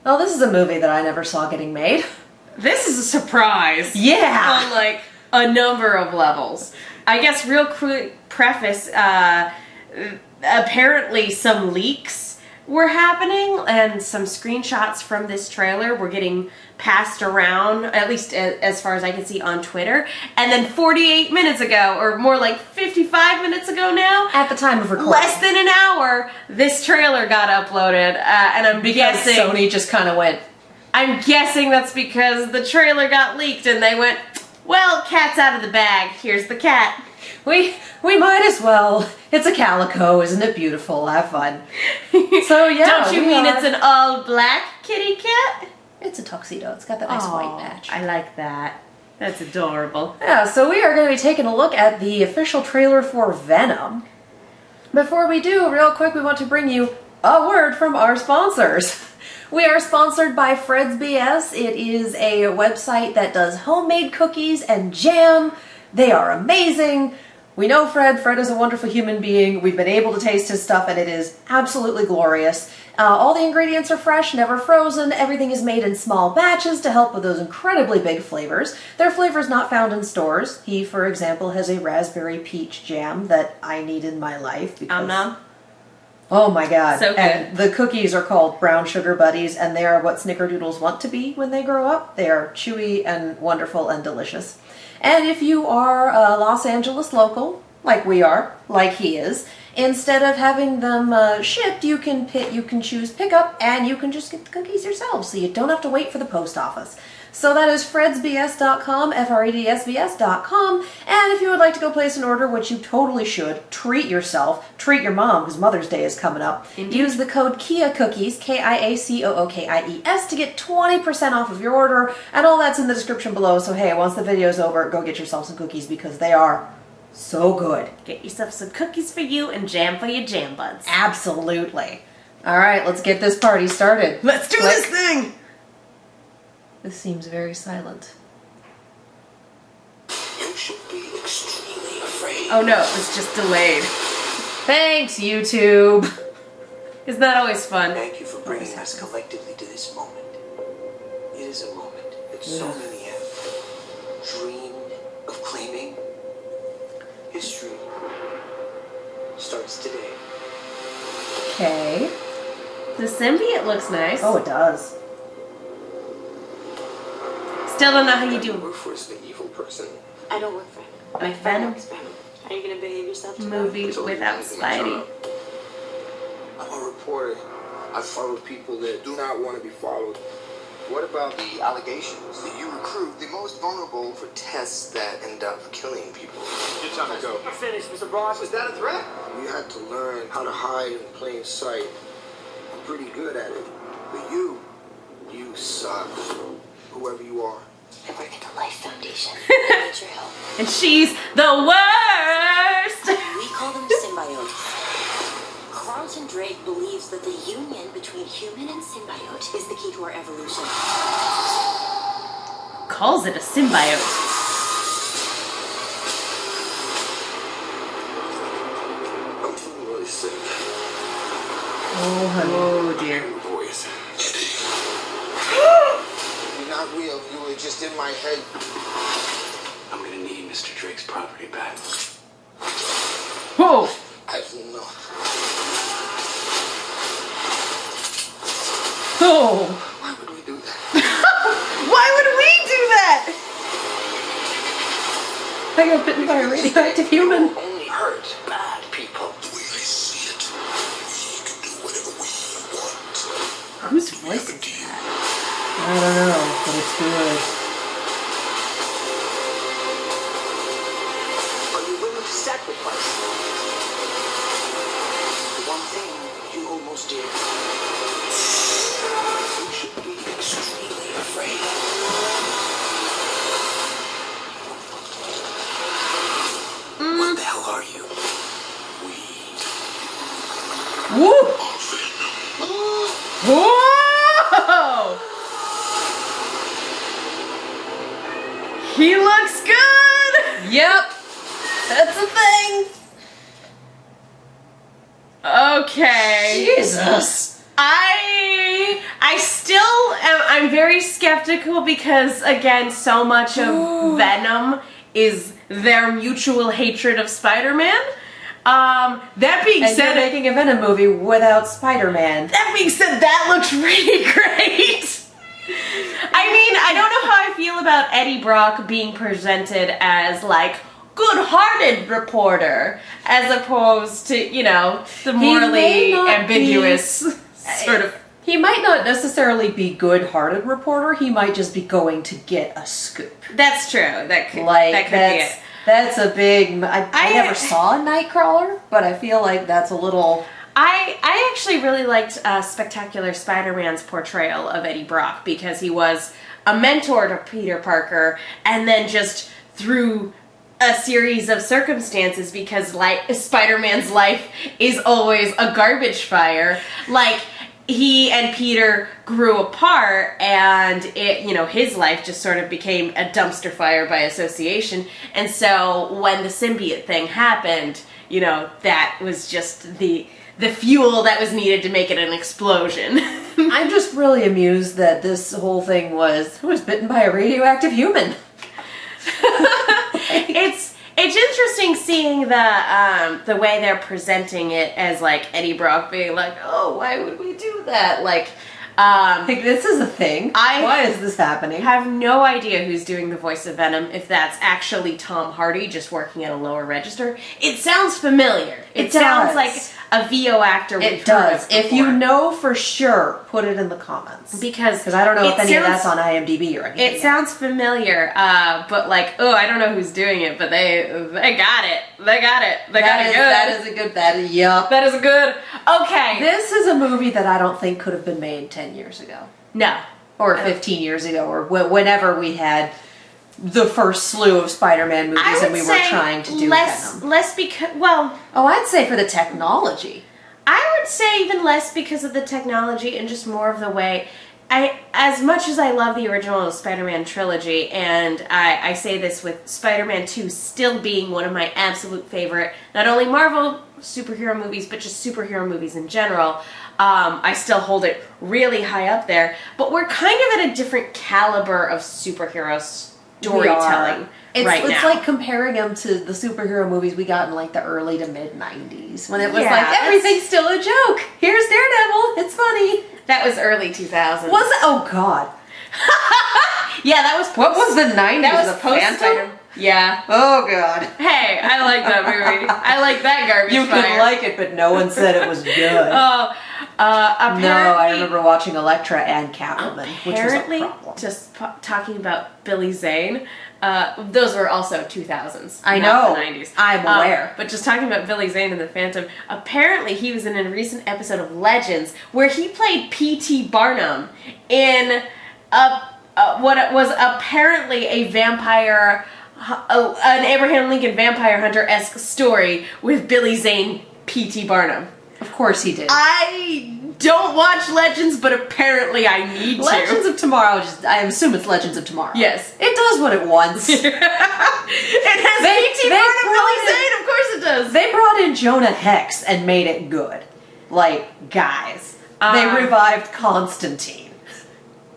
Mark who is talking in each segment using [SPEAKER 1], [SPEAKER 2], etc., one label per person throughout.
[SPEAKER 1] Well, this is a movie that I never saw getting made.
[SPEAKER 2] This is a surprise.
[SPEAKER 1] Yeah!
[SPEAKER 2] On, like, a number of levels. I guess real quick preface, apparently some leaks were happening and some screenshots from this trailer were getting passed around, at least as far as I can see on Twitter. And then 48 minutes ago, or more like 55 minutes ago now,
[SPEAKER 1] At the time of recording.
[SPEAKER 2] less than an hour, this trailer got uploaded. And I'm guessing
[SPEAKER 1] Sony just kind of went,
[SPEAKER 2] I'm guessing that's because the trailer got leaked and they went, well, cat's out of the bag. Here's the cat.
[SPEAKER 1] we might as well. It's a calico, isn't it beautiful? Have fun. So yeah.
[SPEAKER 2] Don't you mean it's an all black kitty cat?
[SPEAKER 1] It's a tuxedo. It's got that nice white patch.
[SPEAKER 2] I like that. That's adorable.
[SPEAKER 1] Yeah, so we are going to be taking a look at the official trailer for Venom. Before we do, real quick, we want to bring you a word from our sponsors. We are sponsored by Fred's BS. It is a website that does homemade cookies and jam. They are amazing. We know Fred. Fred is a wonderful human being. We've been able to taste his stuff and it is absolutely glorious. All the ingredients are fresh, never frozen. Everything is made in small batches to help with those incredibly big flavors. Their flavors not found in stores. He, for example, has a raspberry peach jam that I need in my life. Because oh my god.
[SPEAKER 2] So good.
[SPEAKER 1] And the cookies are called Brown Sugar Buddies, and they are what snickerdoodles want to be when they grow up. They are chewy and wonderful and delicious. And if you are a Los Angeles local, like we are, like he is, instead of having them shipped, you can choose pickup, and you can just get the cookies yourself, so you don't have to wait for the post office. So that is fredsbs.com, fredsbs.com, and if you would like to go place an order, which you totally should, treat yourself, treat your mom, because Mother's Day is coming up.
[SPEAKER 2] Indeed.
[SPEAKER 1] Use the code KIACookies, KIACOOKIES, to get 20% off of your order, and all that's in the description below, so hey, once the video's over, go get yourself some cookies, because they are so good.
[SPEAKER 2] Get yourself some cookies for you and jam for your jam buds.
[SPEAKER 1] Absolutely. All right, let's get this party started.
[SPEAKER 2] Let's do this thing!
[SPEAKER 1] This seems very silent.
[SPEAKER 3] You should be extremely afraid.
[SPEAKER 2] Oh no, it's just delayed.
[SPEAKER 1] Thanks, YouTube.
[SPEAKER 2] Isn't that always fun?
[SPEAKER 3] Thank you for bringing us collectively to this moment. It is a moment that so many have dreamed of claiming. History starts today.
[SPEAKER 1] Okay.
[SPEAKER 2] The symbiote looks nice.
[SPEAKER 1] Oh, it does.
[SPEAKER 2] Still don't know how you
[SPEAKER 3] You
[SPEAKER 2] do
[SPEAKER 3] work for is the evil person.
[SPEAKER 4] I don't work for him.
[SPEAKER 2] a Venom
[SPEAKER 4] Are you gonna behave yourself today?
[SPEAKER 2] movie
[SPEAKER 3] It's only
[SPEAKER 2] without
[SPEAKER 3] anything I
[SPEAKER 2] Spidey.
[SPEAKER 3] I'm a reporter. I follow people that do not want to be followed. What about the allegations that you recruit the most vulnerable for tests that end up killing people?
[SPEAKER 5] Your time to go.
[SPEAKER 4] You're finished, Mr. Brock.
[SPEAKER 3] Was that a threat? You had to learn how to hide in plain sight. I'm pretty good at it. But you suck. Whoever you are.
[SPEAKER 4] I work at the Life Foundation. I need your help.
[SPEAKER 2] And she's the worst!
[SPEAKER 4] We call them symbiotes. Carlton Drake believes that the union between human and symbiote is the key to our evolution.
[SPEAKER 2] Calls it a symbiote.
[SPEAKER 3] I'm feeling really sick.
[SPEAKER 1] Oh, honey.
[SPEAKER 2] Oh dear.
[SPEAKER 3] Voice. You're not real. You were just in my head.
[SPEAKER 5] I'm gonna need Mr. Drake's property back.
[SPEAKER 2] Whoa!
[SPEAKER 3] I don't know.
[SPEAKER 2] Oh!
[SPEAKER 3] Why would we do that?
[SPEAKER 2] Why would we do that?
[SPEAKER 1] I got bitten by a radioactive human.
[SPEAKER 3] Only hurt bad people.
[SPEAKER 5] The way I see it, we can do whatever we want.
[SPEAKER 2] Whose voice is
[SPEAKER 5] Deal.
[SPEAKER 2] that?
[SPEAKER 1] I don't know, but it's good.
[SPEAKER 3] Are you willing to sacrifice the one thing you hold most dear? You should be extremely afraid. What the hell are you? We
[SPEAKER 2] Woo!
[SPEAKER 5] are Venom.
[SPEAKER 2] Whoa! He looks good!
[SPEAKER 1] Yep. That's a thing.
[SPEAKER 2] Okay.
[SPEAKER 1] Jesus.
[SPEAKER 2] I still I'm very skeptical because, again, so much of Venom is their mutual hatred of Spider-Man. That being
[SPEAKER 1] And
[SPEAKER 2] said,
[SPEAKER 1] you're making a Venom movie without Spider-Man.
[SPEAKER 2] that being said, that looks really great. I mean, I don't know how I feel about Eddie Brock being presented as, like, good-hearted reporter, as opposed to, you know, the morally ambiguous sort of...
[SPEAKER 1] He might not necessarily be good-hearted reporter. He might just be going to get a scoop.
[SPEAKER 2] That's true. That could
[SPEAKER 1] Like,
[SPEAKER 2] be it.
[SPEAKER 1] that's a big... I never saw Nightcrawler, but I feel like that's a little...
[SPEAKER 2] I actually really liked Spectacular Spider-Man's portrayal of Eddie Brock because he was a mentor to Peter Parker, and then just through a series of circumstances, because Spider-Man's life is always a garbage fire, like, he and Peter grew apart, and his life just sort of became a dumpster fire by association. And so when the symbiote thing happened, that was just the fuel that was needed to make it an explosion.
[SPEAKER 1] I'm just really amused that this whole thing was bitten by a radioactive human.
[SPEAKER 2] It's interesting seeing the way they're presenting it as, like, Eddie Brock being like, oh, why would we do that? Like,
[SPEAKER 1] this is a thing. Why is this happening?
[SPEAKER 2] I have no idea who's doing the voice of Venom, if that's actually Tom Hardy just working at a lower register. It sounds familiar. It sounds like a VO actor we've heard of before.
[SPEAKER 1] If you know for sure, put it in the comments.
[SPEAKER 2] Because
[SPEAKER 1] I don't know if any of that's on IMDb or anything.
[SPEAKER 2] It sounds familiar, but I don't know who's doing it, but they got it. They got it.
[SPEAKER 1] That is a good, yup.
[SPEAKER 2] That is good. Okay.
[SPEAKER 1] This is a movie that I don't think could have been made 10 years ago.
[SPEAKER 2] No.
[SPEAKER 1] Or 15 years ago, or whenever we had the first slew of Spider-Man movies and we were trying to do Venom.
[SPEAKER 2] Less because,
[SPEAKER 1] I'd say for the technology.
[SPEAKER 2] I would say even less because of the technology and just more of the way, as much as I love the original Spider-Man trilogy, and I say this with Spider-Man 2 still being one of my absolute favorite, not only Marvel superhero movies, but just superhero movies in general, I still hold it really high up there, but we're kind of at a different caliber of superhero storytelling right now.
[SPEAKER 1] It's like comparing them to the superhero movies we got in like the early to mid 90s when it was like everything's still a joke. Here's Daredevil. It's funny.
[SPEAKER 2] That was early 2000s.
[SPEAKER 1] Was it? Oh God.
[SPEAKER 2] Yeah, that was
[SPEAKER 1] what was the 90s?
[SPEAKER 2] That was post-Spider. Yeah.
[SPEAKER 1] Oh God.
[SPEAKER 2] Hey, I like that movie. I like that garbage
[SPEAKER 1] You
[SPEAKER 2] fire.
[SPEAKER 1] could like it, but no one said it was good.
[SPEAKER 2] Apparently,
[SPEAKER 1] no, I remember watching Elektra and Catwoman, which was a problem.
[SPEAKER 2] Just talking about Billy Zane, those were also 2000s.
[SPEAKER 1] I
[SPEAKER 2] not
[SPEAKER 1] know.
[SPEAKER 2] The 90s.
[SPEAKER 1] I'm aware.
[SPEAKER 2] But just talking about Billy Zane and the Phantom, apparently he was in a recent episode of Legends where he played P.T. Barnum in what was apparently a vampire, an Abraham Lincoln vampire hunter-esque story with Billy Zane, P.T. Barnum.
[SPEAKER 1] Of course he did.
[SPEAKER 2] I don't watch Legends, but apparently I need to.
[SPEAKER 1] Legends of Tomorrow, I assume it's Legends of Tomorrow.
[SPEAKER 2] Yes.
[SPEAKER 1] It does what it wants.
[SPEAKER 2] It has P.T. Barnum, Billy Zane, of course it does.
[SPEAKER 1] They brought in Jonah Hex and made it good. Like, guys. They revived Constantine.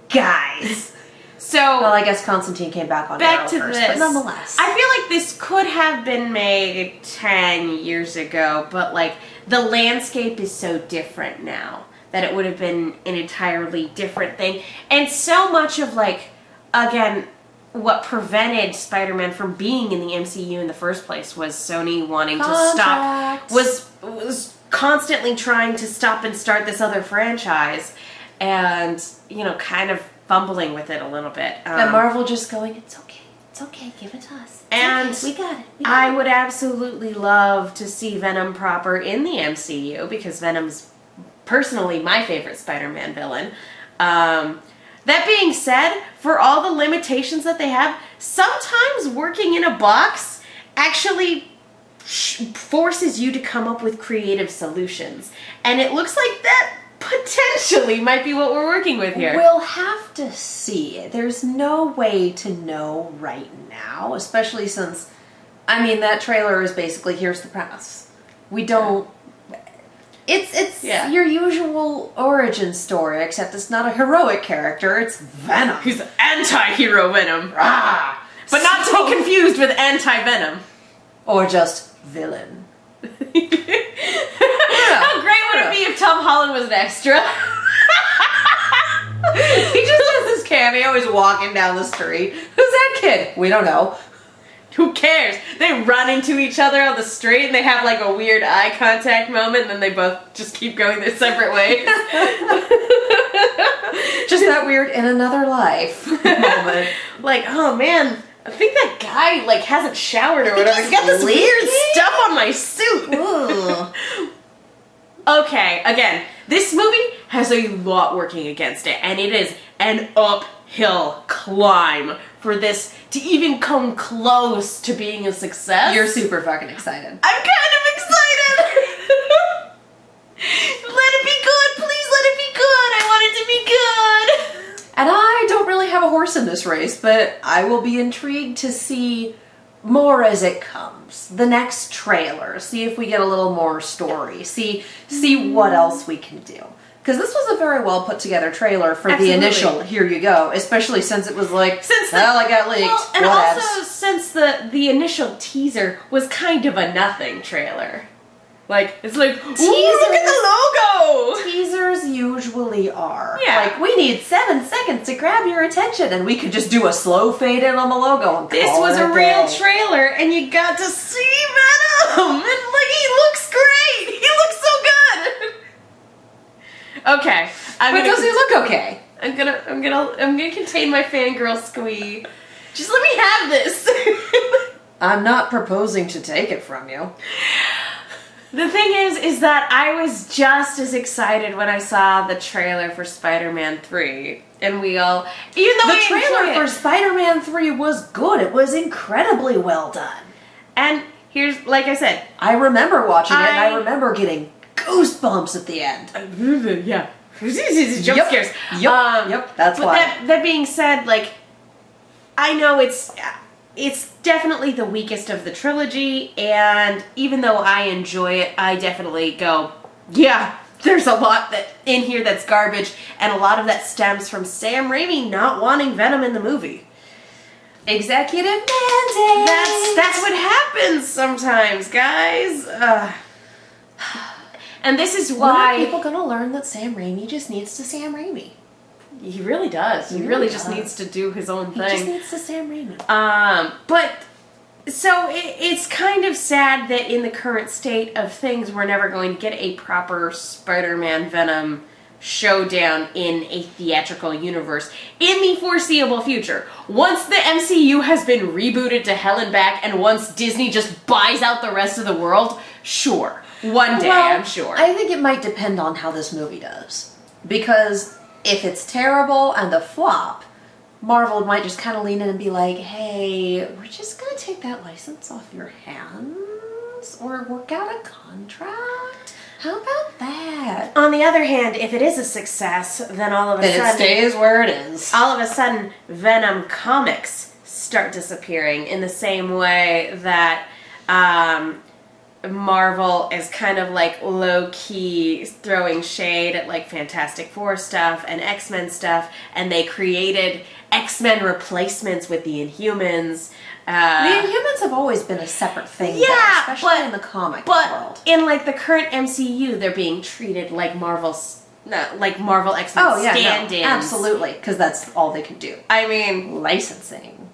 [SPEAKER 1] Guys.
[SPEAKER 2] So,
[SPEAKER 1] well, I guess Constantine came back on Arrow first, but nonetheless.
[SPEAKER 2] I feel like this could have been made 10 years ago, but like the landscape is so different now that it would have been an entirely different thing. And so much of like, again, what prevented Spider-Man from being in the MCU in the first place was Sony wanting to stop, was constantly trying to stop and start this other franchise and, kind of fumbling with it a little bit.
[SPEAKER 1] And Marvel just going, it's okay, give it to us. We got it.
[SPEAKER 2] I would absolutely love to see Venom proper in the MCU because Venom's personally my favorite Spider-Man villain. That being said, for all the limitations that they have, sometimes working in a box actually forces you to come up with creative solutions. And it looks like that potentially might be what we're working with here.
[SPEAKER 1] We'll have to see. There's no way to know right now, especially since, that trailer is basically, here's the premise. We don't... It's
[SPEAKER 2] Yeah.
[SPEAKER 1] your usual origin story, except it's not a heroic character, it's Venom.
[SPEAKER 2] He's anti-hero Venom.
[SPEAKER 1] Rah!
[SPEAKER 2] But not to be confused with anti-Venom.
[SPEAKER 1] Or just villain.
[SPEAKER 2] How great would it be if Tom Holland was an extra?
[SPEAKER 1] He just does this cameo, he's walking down the street. Who's that kid? We don't know.
[SPEAKER 2] Who cares? They run into each other on the street and they have like a weird eye contact moment and then they both just keep going their separate ways.
[SPEAKER 1] Just that weird in another life moment.
[SPEAKER 2] Like, oh man, I think that guy like hasn't showered or whatever.
[SPEAKER 1] he's
[SPEAKER 2] He's got this weird
[SPEAKER 1] leaking.
[SPEAKER 2] stuff on my suit.
[SPEAKER 1] Ugh.
[SPEAKER 2] Okay, again, this movie has a lot working against it, and it is an uphill climb for this to even come close to being a success.
[SPEAKER 1] You're super fucking excited.
[SPEAKER 2] I'm kind of excited! Let it be good, please let it be good! I want it to be good!
[SPEAKER 1] And I don't really have a horse in this race, but I will be intrigued to see more as it comes. The next trailer, see if we get a little more story, see what else we can do. Because this was a very well put together trailer for
[SPEAKER 2] Absolutely.
[SPEAKER 1] the initial Here You Go, especially since it was like, well, I got leaked.
[SPEAKER 2] Well, and
[SPEAKER 1] whatevs.
[SPEAKER 2] also since the initial teaser was kind of a nothing trailer. Like, it's like, ooh, look at the logo!
[SPEAKER 1] Teasers usually are.
[SPEAKER 2] Yeah.
[SPEAKER 1] Like, we need 7 seconds to grab your attention, and we could just do a slow fade in on the logo and
[SPEAKER 2] This
[SPEAKER 1] call
[SPEAKER 2] was
[SPEAKER 1] it
[SPEAKER 2] a real
[SPEAKER 1] day.
[SPEAKER 2] trailer, and you got to see Venom, and like he looks great. He looks so good. Okay,
[SPEAKER 1] But does he look okay?
[SPEAKER 2] I'm gonna contain my fangirl squee. Just let me have this.
[SPEAKER 1] I'm not proposing to take it from you.
[SPEAKER 2] The thing is that I was just as excited when I saw the trailer for Spider-Man 3, and we all, even though
[SPEAKER 1] The
[SPEAKER 2] I
[SPEAKER 1] trailer
[SPEAKER 2] enjoy
[SPEAKER 1] for
[SPEAKER 2] it,
[SPEAKER 1] Spider-Man 3 was good. It was incredibly well done.
[SPEAKER 2] and here's, like I said,
[SPEAKER 1] I remember watching it, and
[SPEAKER 2] I-
[SPEAKER 1] I remember getting goosebumps at the end.
[SPEAKER 2] yeah, jump
[SPEAKER 1] Yep.
[SPEAKER 2] scares.
[SPEAKER 1] Yep, that's
[SPEAKER 2] But
[SPEAKER 1] why.
[SPEAKER 2] that being said, like, I know it's definitely the weakest of the trilogy, and even though I enjoy it, I definitely go, yeah, there's a lot that in here that's garbage, and a lot of that stems from Sam Raimi not wanting Venom in the movie.
[SPEAKER 1] Executive mandate.
[SPEAKER 2] That's what happens sometimes, guys. And this is
[SPEAKER 1] When are
[SPEAKER 2] why
[SPEAKER 1] people gonna learn that Sam Raimi just needs to Sam Raimi?
[SPEAKER 2] he really does. He
[SPEAKER 1] He
[SPEAKER 2] really
[SPEAKER 1] really
[SPEAKER 2] just
[SPEAKER 1] does.
[SPEAKER 2] needs to do his own
[SPEAKER 1] He just
[SPEAKER 2] thing.
[SPEAKER 1] needs to Sam Raimi.
[SPEAKER 2] But so it's kind of sad that in the current state of things, we're never going to get a proper Spider-Man Venom showdown in a theatrical universe in the foreseeable future. Once the MCU has been rebooted to hell and back, and once Disney just buys out the rest of the world, sure. One day,
[SPEAKER 1] Well,
[SPEAKER 2] I'm sure.
[SPEAKER 1] I think it might depend on how this movie does. Because if it's terrible and a flop, Marvel might just kind of lean in and be like, hey, we're just going to take that license off your hands or work out a contract. How about that?
[SPEAKER 2] On the other hand, if it is a success, then all of a
[SPEAKER 1] Then it
[SPEAKER 2] sudden...
[SPEAKER 1] stays where it is.
[SPEAKER 2] all of a sudden Venom comics start disappearing in the same way that Marvel is kind of like low-key throwing shade at like Fantastic Four stuff and X-Men stuff, and they created X-Men replacements with the Inhumans.
[SPEAKER 1] The Inhumans have always been a separate thing, though,
[SPEAKER 2] Yeah,
[SPEAKER 1] especially
[SPEAKER 2] but-
[SPEAKER 1] in the comic
[SPEAKER 2] But
[SPEAKER 1] world.
[SPEAKER 2] in like the current MCU, they're being treated like Marvel X-Men
[SPEAKER 1] Oh, yeah,
[SPEAKER 2] stand-ins.
[SPEAKER 1] no, absolutely, because that's all they can do.
[SPEAKER 2] I mean,
[SPEAKER 1] Licensing.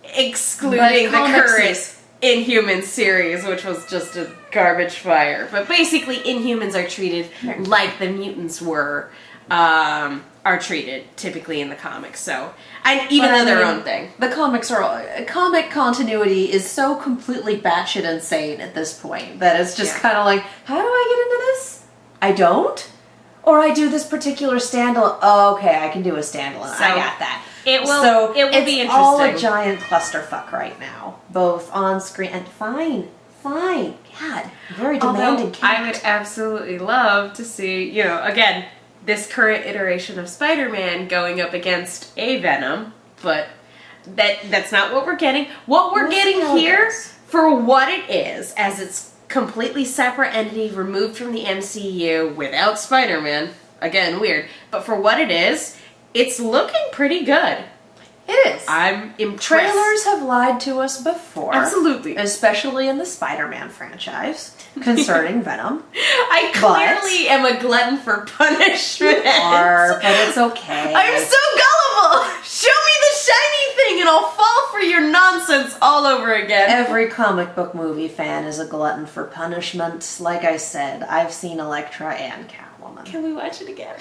[SPEAKER 2] excluding the
[SPEAKER 1] But comics
[SPEAKER 2] current
[SPEAKER 1] is-
[SPEAKER 2] Inhumans series, which was just a garbage fire. But basically, Inhumans are treated like the mutants are treated typically in the comics. So, and even
[SPEAKER 1] But I
[SPEAKER 2] though their
[SPEAKER 1] mean,
[SPEAKER 2] own thing.
[SPEAKER 1] The comic continuity is so completely batshit insane at this point that it's just
[SPEAKER 2] Yeah.
[SPEAKER 1] kind of like, how do I get into this? I don't? Or I do this particular standalone. Oh, okay, I can do a standalone.
[SPEAKER 2] So,
[SPEAKER 1] I got that.
[SPEAKER 2] It will.
[SPEAKER 1] So
[SPEAKER 2] it will
[SPEAKER 1] it's
[SPEAKER 2] be
[SPEAKER 1] all a
[SPEAKER 2] interesting.
[SPEAKER 1] giant clusterfuck right now, both on screen and fine. God, very demanding.
[SPEAKER 2] Although I would absolutely love to see, again, this current iteration of Spider-Man going up against a Venom, but that's not what we're getting. What we're
[SPEAKER 1] We'll see
[SPEAKER 2] getting
[SPEAKER 1] how it
[SPEAKER 2] here,
[SPEAKER 1] goes.
[SPEAKER 2] for what it is, as it's completely separate entity removed from the MCU without Spider-Man. Again, weird. But for what it is, it's looking pretty good.
[SPEAKER 1] It is.
[SPEAKER 2] I'm impressed.
[SPEAKER 1] Trailers have lied to us before.
[SPEAKER 2] Absolutely.
[SPEAKER 1] Especially in the Spider-Man franchise concerning Venom.
[SPEAKER 2] I clearly am a glutton for punishment.
[SPEAKER 1] You are, but it's okay.
[SPEAKER 2] I'm so gullible! Show me the shiny thing and I'll fall for your nonsense all over again.
[SPEAKER 1] Every comic book movie fan is a glutton for punishment. Like I said, I've seen Elektra and Catwoman.
[SPEAKER 2] Can we watch it again?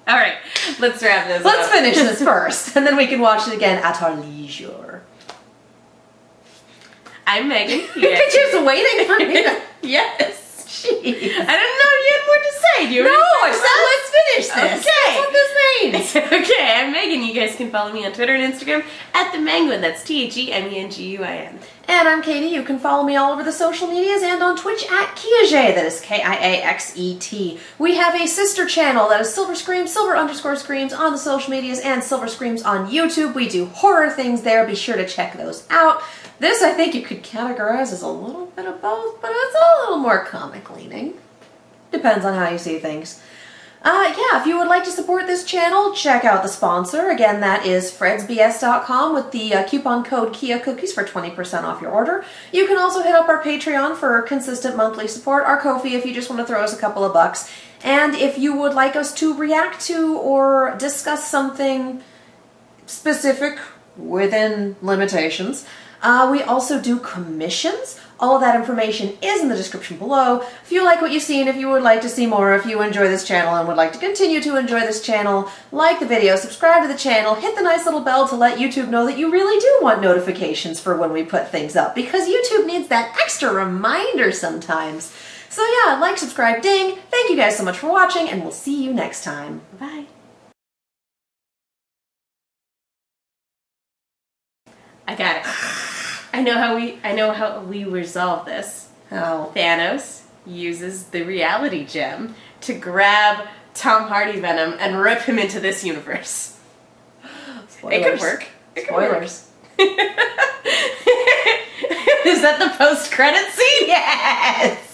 [SPEAKER 2] All right, let's wrap this up.
[SPEAKER 1] Let's finish this first, and then we can watch it again at our leisure.
[SPEAKER 2] I'm Megan.
[SPEAKER 1] You're just waiting for me to...
[SPEAKER 2] Yes.
[SPEAKER 1] Jeez.
[SPEAKER 2] I didn't know you had more to say. Do you
[SPEAKER 1] No,
[SPEAKER 2] have
[SPEAKER 1] I
[SPEAKER 2] any
[SPEAKER 1] said let's finish this.
[SPEAKER 2] Okay.
[SPEAKER 1] That's what this means.
[SPEAKER 2] Okay, I'm Megan. You guys can follow me on Twitter and Instagram at the Menguin. That's TheMenguin.
[SPEAKER 1] And I'm Katie. You can follow me all over the social medias and on Twitch at Kiaxet. That is Kiaxet. We have a sister channel that is Silver Screams, Silver_Screams on the social medias, and Silver Screams on YouTube. We do horror things there. Be sure to check those out. This, I think you could categorize as a little bit of both, but it's a little more comic leaning. Depends on how you see things. Yeah, if you would like to support this channel, check out the sponsor. Again, that is fredsbs.com with the coupon code KIACookies for 20% off your order. You can also hit up our Patreon for consistent monthly support, our Ko-fi if you just want to throw us a couple of bucks. And if you would like us to react to or discuss something specific within limitations, we also do commissions. All of that information is in the description below. If you like what you've seen, if you would like to see more, if you enjoy this channel and would like to continue to enjoy this channel, like the video, subscribe to the channel, hit the nice little bell to let YouTube know that you really do want notifications for when we put things up, because YouTube needs that extra reminder sometimes. So yeah, like, subscribe, ding. Thank you guys so much for watching, and we'll see you next time.
[SPEAKER 2] Bye. I got it. I know how we resolve this.
[SPEAKER 1] Oh.
[SPEAKER 2] Thanos uses the reality gem to grab Tom Hardy Venom and rip him into this universe.
[SPEAKER 1] Spoilers.
[SPEAKER 2] It could work.
[SPEAKER 1] Spoilers.
[SPEAKER 2] Is that the post-credit scene?
[SPEAKER 1] Yes!